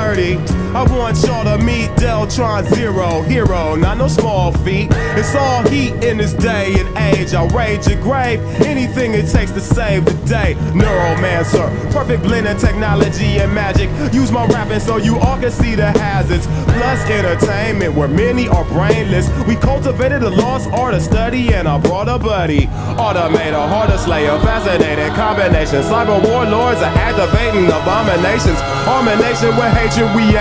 dirty. I want y'all to meet Deltron Zero, hero, not no small feat. It's all heat in this day and age. I'll rage your grave, anything it takes to save the day. Neuromancer, perfect blend of technology and magic. Use my rapping so you all can see the hazards. Plus entertainment where many are brainless. We cultivated a lost art of study and I brought a buddy. Automator, harder slayer, fascinating combination. Cyber warlords are activating abominations. Harmonation with hatred we ain't.